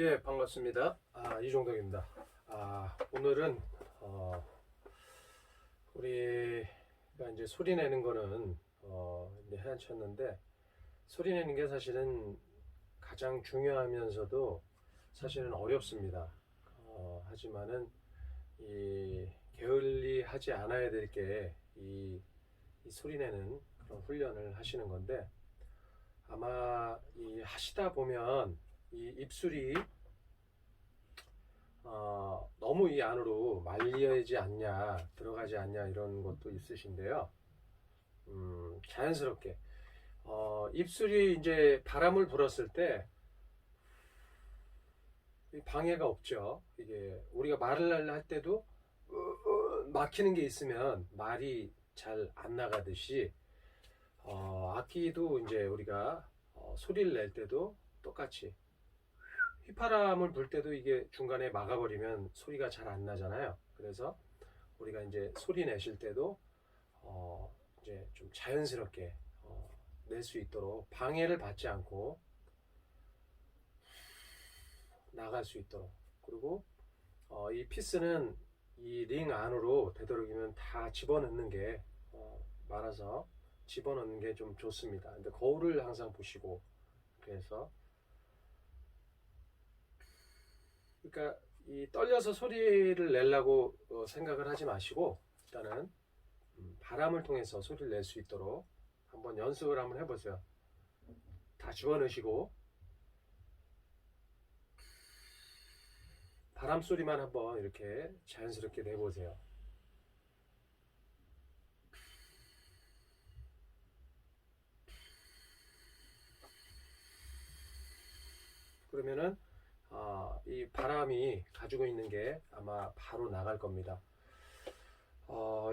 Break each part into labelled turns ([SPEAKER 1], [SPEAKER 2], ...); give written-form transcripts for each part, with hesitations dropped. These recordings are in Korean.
[SPEAKER 1] 예, 반갑습니다. 이종덕입니다. 오늘은 우리가 이제 소리 내는 거는 이제 헤엄쳤는데, 소리 내는 게 사실은 가장 중요하면서도 사실은 어렵습니다. 하지만은 이 게을리하지 않아야 될 게 이 소리 내는 그런 훈련을 하시는 건데, 아마 이 하시다 보면 이 입술이 너무 이 안으로 말리지 않냐, 들어가지 않냐, 이런 것도 있으신데요. 자연스럽게 입술이 이제 바람을 불었을 때 방해가 없죠. 이게 우리가 말을 할 때도 막히는 게 있으면 말이 잘 안 나가듯이, 악기도 이제 우리가 소리를 낼 때도 똑같이 휘파람을 불 때도 이게 중간에 막아버리면 소리가 잘 안 나잖아요. 그래서 우리가 이제 소리 내실 때도 이제 좀 자연스럽게 낼 수 있도록, 방해를 받지 않고 나갈 수 있도록. 그리고 이 피스는 이 링 안으로 되도록이면 다 집어넣는 게, 말아서 집어넣는 게 좀 좋습니다. 근데 거울을 항상 보시고, 그래서 그러니까 이 떨려서 소리를 내려고 생각을 하지 마시고, 일단은 바람을 통해서 소리를 낼 수 있도록 한번 연습을 한번 해보세요. 다 집어넣으시고 바람 소리만 한번 이렇게 자연스럽게 내보세요. 그러면은 이 바람이 가지고 있는 게 아마 바로 나갈 겁니다.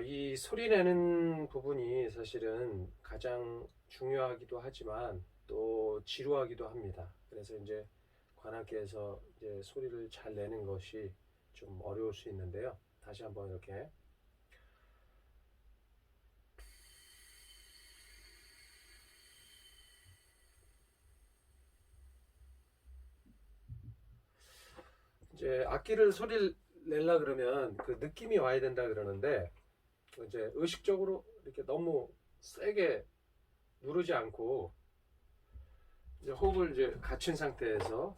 [SPEAKER 1] 이 소리 내는 부분이 사실은 가장 중요하기도 하지만 또 지루하기도 합니다. 그래서 이제 관악기에서 이제 소리를 잘 내는 것이 좀 어려울 수 있는데요. 다시 한번 이렇게 이제 악기를 소리를 내려 그러면 그 느낌이 와야 된다 그러는데, 이제 의식적으로 이렇게 너무 세게 누르지 않고 이제 호흡을 이제 갖춘 상태에서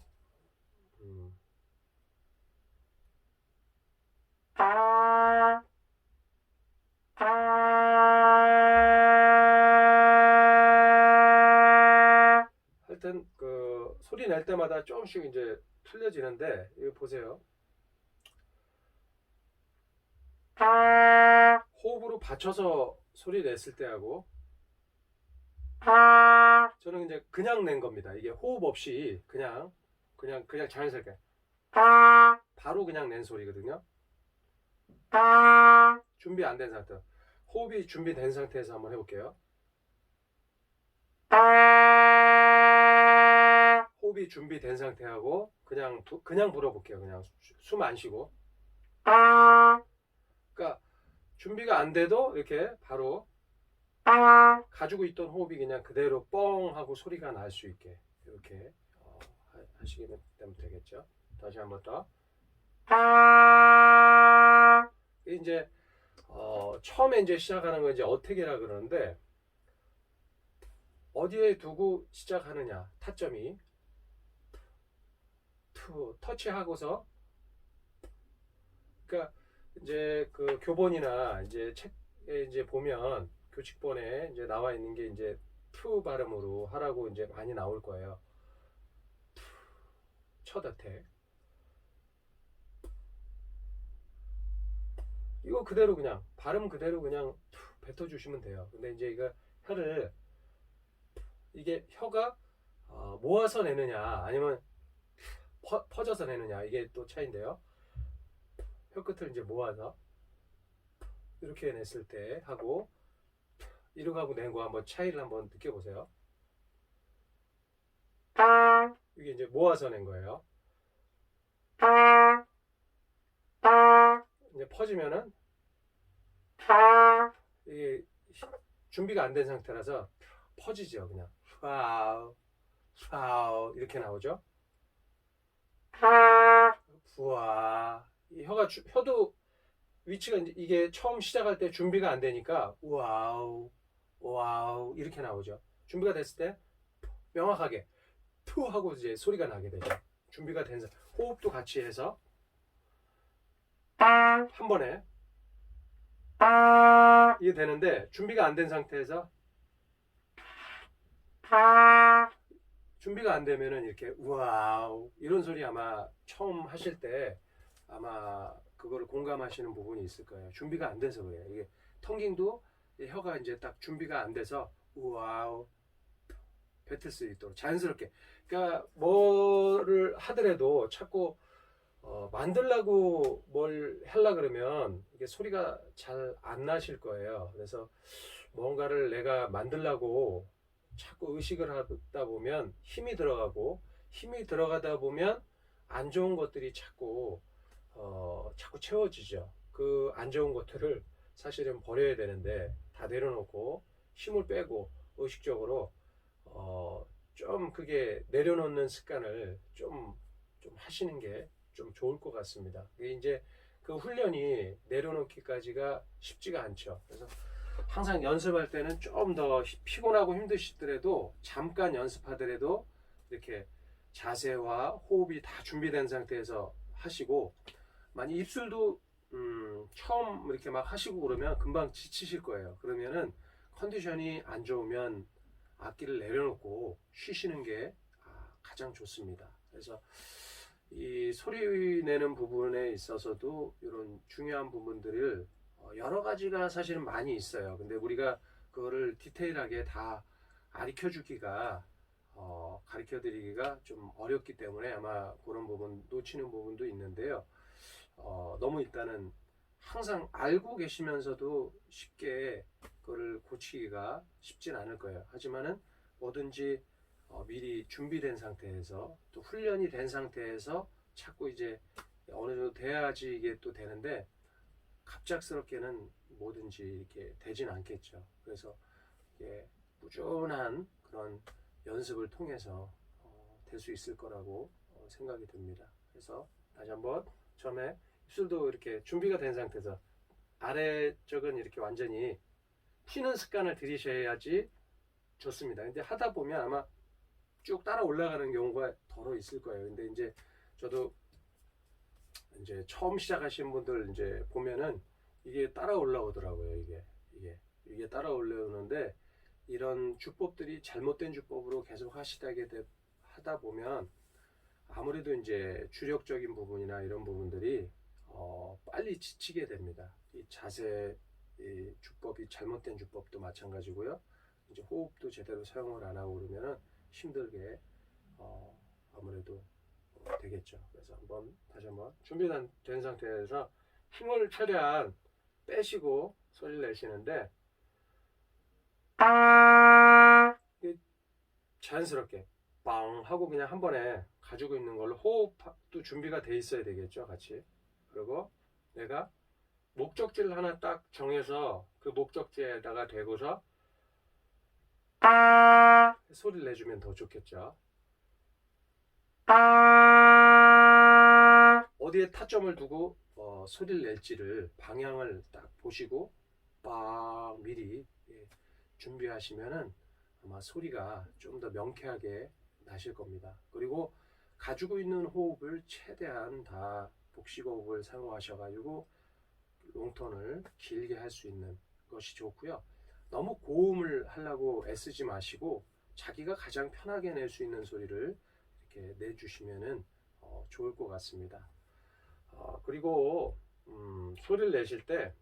[SPEAKER 1] 하여튼 그 소리 낼 때마다 조금씩 이제 틀려지는데, 이거 보세요. 호흡으로 받쳐서 소리 냈을 때하고, 저는 이제 그냥 낸 겁니다. 이게 호흡 없이 그냥 자연스럽게 바로 그냥 낸 소리거든요. 준비 안 된 상태, 호흡이 준비된 상태에서 한번 해볼게요. 호흡이 준비된 상태하고 그냥 불어볼게요. 그냥 숨 안 쉬고. 그러니까 준비가 안 돼도 이렇게 바로 가지고 있던 호흡이 그냥 그대로 뻥 하고 소리가 날 수 있게 이렇게 하시게 되면 되겠죠. 다시 한번 더. 이제 처음에 이제 시작하는 건 이제 어택이라 그러는데, 어디에 두고 시작하느냐, 타점이 터치하고서, 그러니까 이제 그 교본이나 이제 책에 이제 보면 교칙본에 이제 나와 있는 게 이제 투 발음으로 하라고 이제 많이 나올 거예요. 첫 어택. 이거 그대로 그냥 발음 그대로 그냥 뱉어 주시면 돼요. 근데 이제 이거 혀를, 이게 혀가 모아서 내느냐 아니면 퍼져서 내느냐, 이게 또 차이인데요. 혀 끝을 이제 모아서 이렇게 냈을 때 하고 이렇게 하고 낸 거 한번 차이를 한번 느껴보세요. 이게 이제 모아서 낸 거예요. 이제 퍼지면은 이게 준비가 안 된 상태라서 퍼지죠. 그냥 슈아우 슈아우 이렇게 나오죠. 우와. 이 혀도 위치가 이게 처음 시작할 때 준비가 안 되니까 와우, 와우 이렇게 나오죠. 준비가 됐을 때 명확하게 투 하고 이제 소리가 나게 되죠. 준비가 된 호흡도 같이 해서 한 번에 이게 되는데 준비가 안 된 상태에서 준비가 안 되면은 이렇게 와우 이런 소리 아마 처음 하실 때 아마 그거를 공감하시는 부분이 있을 거예요. 준비가 안 돼서 그래요. 이게 텅깅도 혀가 이제 딱 준비가 안 돼서 와우 뱉을 수 있도록 자연스럽게. 그러니까 뭐를 하더라도 자꾸 만들라고 뭘 하려 그러면 이게 소리가 잘 안 나실 거예요. 그래서 뭔가를 내가 만들라고 자꾸 의식을 하다 보면 힘이 들어가고 힘이 들어가다 보면 안 좋은 것들이 자꾸 채워지죠. 그 안 좋은 것들을 사실은 버려야 되는데 다 내려놓고 힘을 빼고 의식적으로 좀 그게 내려놓는 습관을 좀 하시는 게 좀 좋을 것 같습니다. 이게 이제 그 훈련이 내려놓기까지가 쉽지가 않죠. 그래서 항상 연습할 때는 좀 더 피곤하고 힘드시더라도 잠깐 연습하더라도 이렇게 자세와 호흡이 다 준비된 상태에서 하시고 만약 입술도 처음 이렇게 막 하시고 그러면 금방 지치실 거예요. 그러면은 컨디션이 안 좋으면 악기를 내려놓고 쉬시는 게 가장 좋습니다. 그래서 이 소리 내는 부분에 있어서도 이런 중요한 부분들을 여러 가지가 사실은 많이 있어요. 근데 우리가 그거를 디테일하게 다 가르쳐 주기가 가르쳐 드리기가 좀 어렵기 때문에 아마 그런 부분 놓치는 부분도 있는데요. 너무 일단은 항상 알고 계시면서도 쉽게 그거를 고치기가 쉽진 않을 거예요. 하지만은 뭐든지 미리 준비된 상태에서 또 훈련이 된 상태에서 자꾸 이제 어느 정도 돼야지 이게 또 되는데 갑작스럽게는 뭐든지 이렇게 되진 않겠죠. 그래서 이게 꾸준한 그런 연습을 통해서 될 수 있을 거라고 생각이 듭니다. 그래서 다시 한번 처음에 입술도 이렇게 준비가 된 상태에서 아래쪽은 이렇게 완전히 튀는 습관을 들이셔야지 좋습니다. 근데 하다 보면 아마 쭉 따라 올라가는 경우가 더러 있을 거예요. 근데 이제 저도 이제 처음 시작하신 분들 이제 보면은 이게 따라 올라오더라고요. 이게 따라 올라오는데 이런 주법들이 잘못된 주법으로 계속 하다 보면 아무래도 이제 주력적인 부분이나 이런 부분들이 빨리 지치게 됩니다. 이 자세, 이 주법이 잘못된 주법도 마찬가지고요. 이제 호흡도 제대로 사용을 안 하고 그러면은 힘들게 아무래도 되겠죠. 그래서 다시 한번 준비된 상태에서 힘을 최대한 빼시고 소리를 내시는데 자연스럽게 빵 하고 그냥 한 번에 가지고 있는 걸로 호흡도 준비가 돼 있어야 되겠죠. 같이. 그리고 내가 목적지를 하나 딱 정해서 그 목적지에다가 대고서 소리를 내주면 더 좋겠죠. 어디에 타점을 두고 소리를 낼지를 방향을 딱 보시고 빡 미리 준비하시면은 아마 소리가 좀 더 명쾌하게 나실 겁니다. 그리고 가지고 있는 호흡을 최대한 다 복식호흡을 사용하셔가지고 롱톤을 길게 할 수 있는 것이 좋고요. 너무 고음을 하려고 애쓰지 마시고 자기가 가장 편하게 낼 수 있는 소리를 이렇게 내주시면은 좋을 것 같습니다. 그리고 소리를 내실 때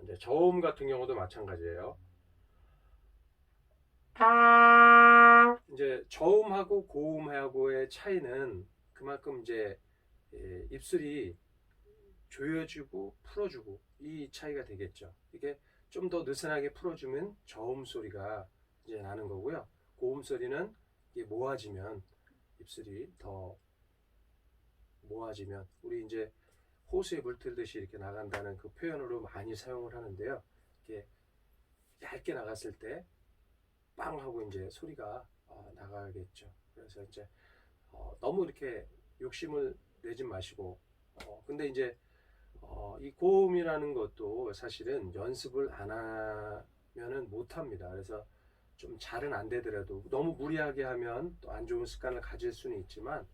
[SPEAKER 1] 이제 저음 같은 경우도 마찬가지예요. 이제 저음하고 고음하고의 차이는 그만큼 이제 입술이 조여주고 풀어주고 이 차이가 되겠죠. 이게 좀 더 느슨하게 풀어주면 저음 소리가 이제 나는 거고요. 고음 소리는 이게 모아지면 입술이 더 모아지면 우리 이제 호수에 물 틀듯이 이렇게 나간다는 그 표현으로 많이 사용을 하는데요. 이게 얇게 나갔을 때 빵 하고 이제 소리가 나가겠죠. 그래서 이제 너무 이렇게 욕심을 내지 마시고 근데 이제 이 고음이라는 것도 사실은 연습을 안 하면은 못 합니다. 그래서 좀 잘은 안 되더라도 너무 무리하게 하면 또 안 좋은 습관을 가질 수는 있지만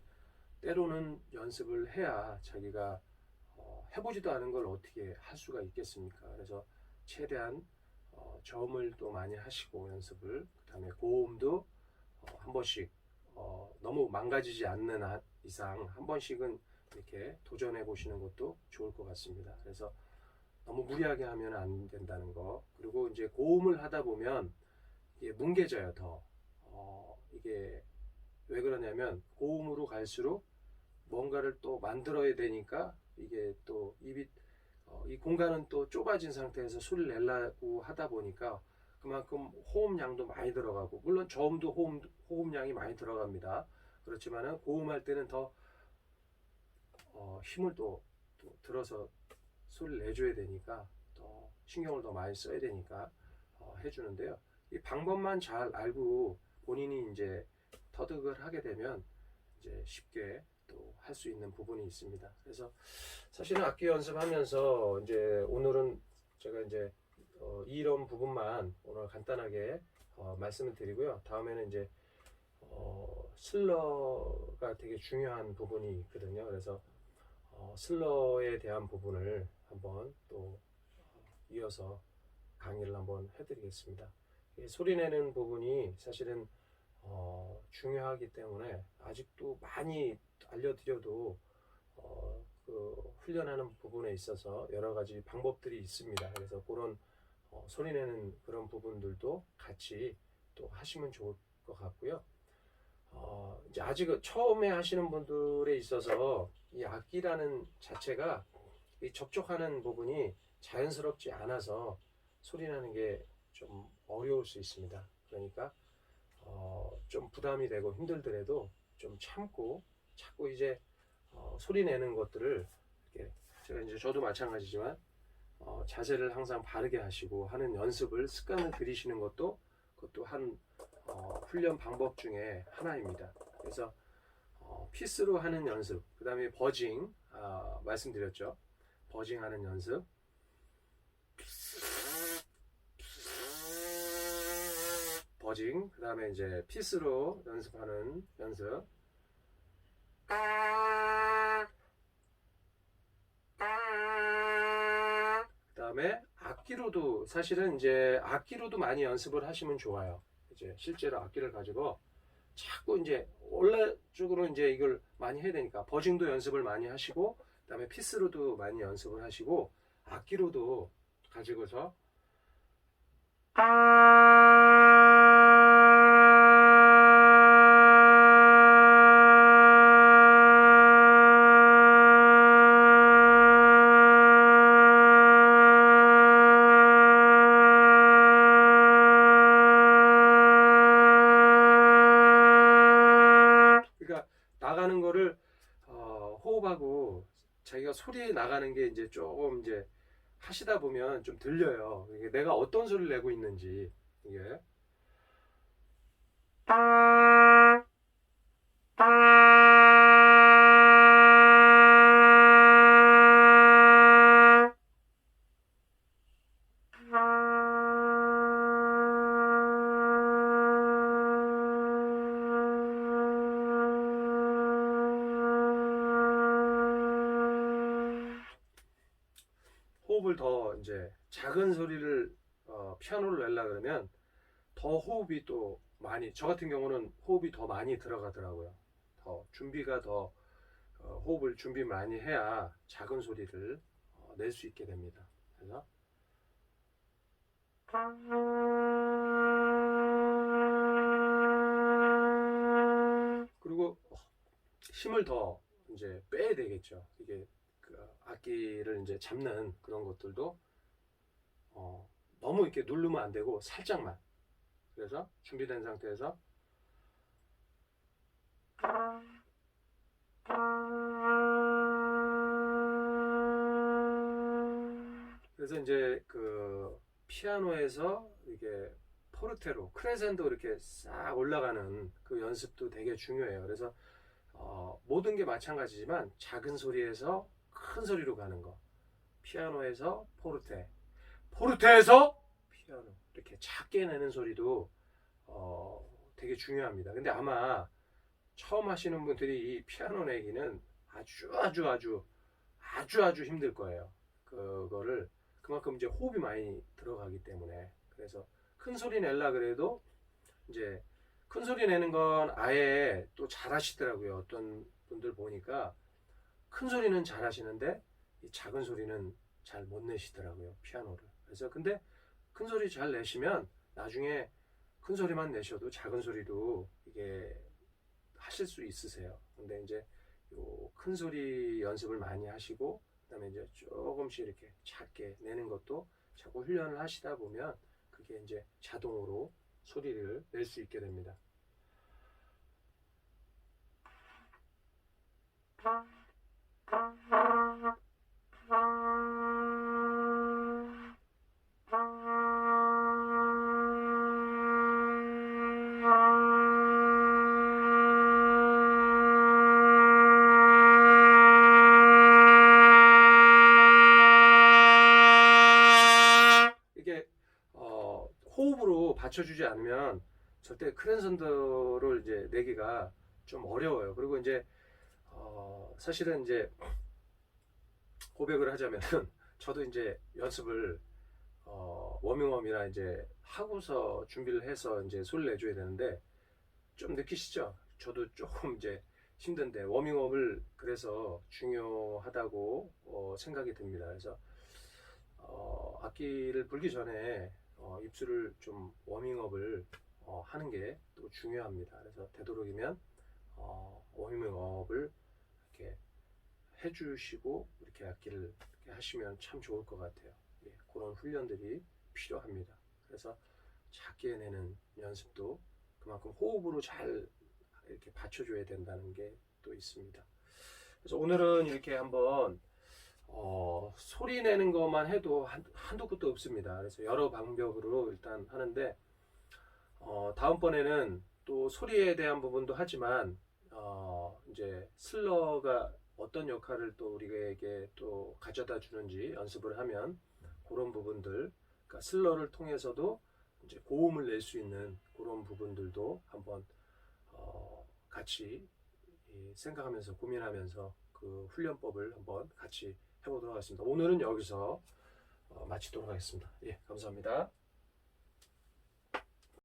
[SPEAKER 1] 때로는 연습을 해야 자기가 해보지도 않은 걸 어떻게 할 수가 있겠습니까? 그래서 최대한 저음을 또 많이 하시고 연습을 그 다음에 고음도 한 번씩 너무 망가지지 않는 이상 한 번씩은 이렇게 도전해 보시는 것도 좋을 것 같습니다. 그래서 너무 무리하게 하면 안 된다는 거. 그리고 이제 고음을 하다 보면 이게 뭉개져요 더. 이게 왜 그러냐면 고음으로 갈수록 뭔가를 또 만들어야 되니까 이게 또 입이 이 공간은 또 좁아진 상태에서 소리를 내려고 하다 보니까 그만큼 호흡량도 많이 들어가고 물론 저음도 호흡량이 많이 들어갑니다. 그렇지만은 고음할 때는 더 힘을 또 들어서 소리를 내줘야 되니까 더 신경을 더 많이 써야 되니까 해주는데요. 이 방법만 잘 알고 본인이 이제 터득을 하게 되면 이제 쉽게 또 할 수 있는 부분이 있습니다. 그래서 사실은 악기 연습하면서 이제 오늘은 제가 이제 이런 부분만 오늘 간단하게 말씀을 드리고요. 다음에는 이제 슬러가 되게 중요한 부분이 있거든요. 그래서 슬러에 대한 부분을 한번 또 이어서 강의를 한번 해드리겠습니다. 소리 내는 부분이 사실은 중요하기 때문에 아직도 많이 알려드려도 그 훈련하는 부분에 있어서 여러 가지 방법들이 있습니다. 그래서 그런 소리 내는 그런 부분들도 같이 또 하시면 좋을 것 같고요. 이제 아직 처음에 하시는 분들에 있어서 이 악기라는 자체가 이 접촉하는 부분이 자연스럽지 않아서 소리 나는 게 좀 어려울 수 있습니다. 그러니까 좀 부담이 되고 힘들더라도 좀 참고 자꾸 이제 소리 내는 것들을 이렇게 제가 이제 저도 마찬가지지만 자세를 항상 바르게 하시고 하는 연습을 습관을 들이시는 것도 그것도 한 훈련 방법 중에 하나입니다. 그래서 피스로 하는 연습, 그 다음에 버징 말씀드렸죠. 버징 하는 연습, 버징, 그 다음에 이제 피스로 연습하는 연습. 그 다음에 악기로도 사실은 이제 악기로도 많이 연습을 하시면 좋아요. 이제 실제로 악기를 가지고 자꾸 이제 원래 쪽으로 이제 이걸 많이 해야 되니까 버징도 연습을 많이 하시고 그다음에 피스로도 많이 연습을 하시고 악기로도 가지고서 나가는 거를 호흡하고 자기가 소리 나가는 게 이제 조금 이제 하시다 보면 좀 들려요. 이게 내가 어떤 소리를 내고 있는지 이게 호흡을 더 이제 작은 소리를 피아노를 내려 그러면 더 호흡이 또 많이 저 같은 경우는 호흡이 더 많이 들어가더라고요. 더 준비가 더 호흡을 준비 많이 해야 작은 소리를 낼 수 있게 됩니다. 그래서 그리고 힘을 더 이제 빼야 되겠죠. 이게 그 악기를 이제 잡는 그런 것들도 너무 이렇게 누르면 안 되고 살짝만. 그래서 준비된 상태에서 그래서 이제 그 피아노에서 이게 포르테로 크레센도 이렇게 싹 올라가는 그 연습도 되게 중요해요. 그래서 모든 게 마찬가지지만 작은 소리에서 큰 소리로 가는 거, 피아노에서 포르테, 포르테에서 피아노 이렇게 작게 내는 소리도 되게 중요합니다. 근데 아마 처음 하시는 분들이 이 피아노 내기는 아주 힘들 거예요. 그거를 그만큼 이제 호흡이 많이 들어가기 때문에. 그래서 큰 소리 낼라 그래도 이제 큰 소리 내는 건 아예 또 잘하시더라고요. 어떤 분들 보니까 큰 소리는 잘하시는데 이 작은 소리는 잘 못 내시더라고요. 피아노를. 그래서 근데 큰 소리 잘 내시면 나중에 큰 소리만 내셔도 작은 소리도 이게 하실 수 있으세요. 근데 이제 요 큰 소리 연습을 많이 하시고 그다음에 이제 조금씩 이렇게 작게 내는 것도 자꾸 훈련을 하시다 보면 그게 이제 자동으로 소리를 낼 수 있게 됩니다. 이게 호흡으로 받쳐주지 않으면 절대 크랜선더를 이제 내기가 좀 어려워요. 그리고 이제 사실은 이제 고백을 하자면은 저도 이제 연습을 워밍업이나 이제 하고서 준비를 해서 이제 소리를 내줘야 되는데 좀 느끼시죠? 저도 조금 이제 힘든데 워밍업을 그래서 중요하다고 생각이 듭니다. 그래서 악기를 불기 전에 입술을 좀 워밍업을 하는 게 또 중요합니다. 그래서 되도록이면 워밍업을 이렇게 해주시고 이렇게 악기를 이렇게 하시면 참 좋을 것 같아요. 예, 그런 훈련들이 필요합니다. 그래서 작게 내는 연습도 그만큼 호흡으로 잘 이렇게 받쳐줘야 된다는 게 또 있습니다. 그래서 오늘은 이렇게 한번 소리 내는 것만 해도 한도 끝도 없습니다. 그래서 여러 방법으로 일단 하는데 다음번에는 또 소리에 대한 부분도 하지만 이제 슬러가 어떤 역할을 또 우리에게 또 가져다 주는지 연습을 하면 그런 부분들, 그러니까 슬러를 통해서도 이제 고음을 낼 수 있는 그런 부분들도 한번 같이 생각하면서 고민하면서 그 훈련법을 한번 같이 해보도록 하겠습니다. 오늘은 여기서 마치도록 하겠습니다. 예, 감사합니다.